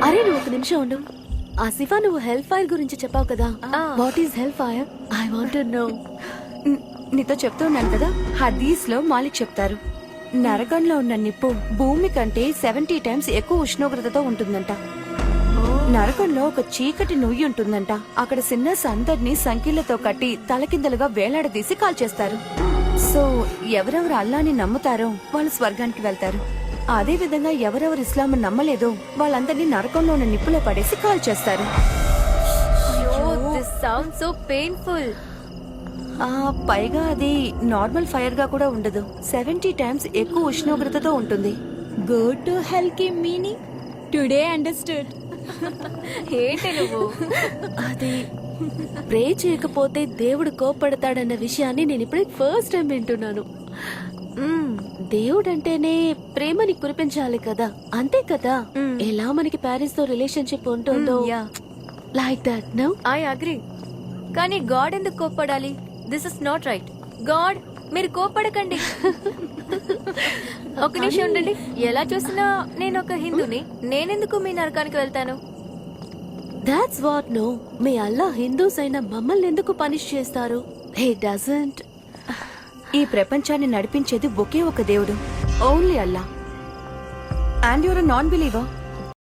అరే నువ్వు ఒక నిమిషం ఉండు. ఆసిఫా, నువ్వు హెల్ ఫైర్ గురించి చెప్పావు కదా. What is hell fire? I want to know. నీతో చెప్తున్నాను కదా, హదీస్ లో మాలిక్ చెప్తారు, నరకంలో ఉన్న నిప్పు భూమి కంటే 70 టైమ్స్ ఎక్కువ ఉష్ణోగ్రతతో ఉంటుందంట. నరకంలో ఒక చీకటి నొయ్యి ఉంటుందంట. అక్కడ సిన్నర్స్ అందరినీ సంకీళ్లతో కట్టి తలకిందలుగా వేలాడదీసి కాల్చేస్తారు. సో ఎవరెవరు అల్లాని నమ్ముతారో వాళ్ళు స్వర్గానికి వెళ్తారు. అదే విధంగా ఎవరెవరు ఇస్లాం నమ్మలేదో వాళ్ళందరినీ నరకంలో ఉన్న నిప్పులో పడేసి కాల్చేస్తారు. This sounds so painful. పైగా అది నార్మల్ ఫైర్ గా కూడా ఉండదు, 70 టైమ్స్ ఎక్కువ ఉష్ణోగ్రతతో ఉంటుంది. గో టు హెల్ కి మీనింగ్ టుడే అండర్స్టూడ్. ఏంటి నువ్వు? అది ప్రే చేయకపోతే దేవుడు కోపడతాడన్న విషయాన్ని నేను ఇప్పుడే ఫస్ట్ టైం వింటున్నాను. దేవుడంటేనే ప్రేమని కురిపించాలి కదా, అంతే కదా. ఎలా మనకి పేరెంట్స్ తో రిలేషన్షిప్ ఉంటుందో like that. No, I agree. కానీ గాడ్ ఎందుకు కోప్పడాలి? This is not right. God, మీరు కోప్పడకండి. ఒక నిమిషం ఉండండి. ఎలా చూసినా నేను ఒక హిందూని, నేనెందుకు మీ నరకానికి వెళ్తాను? That's what. నో, మీ అల్లా హిందూస్ అయిన మమ్మల్ని ఎందుకు పనిష్ చేస్తారు? He doesn't. ఈ ప్రపంచాన్ని నడిపించేది ఒకే ఒక దేవుడు, only Allah. And your non believer.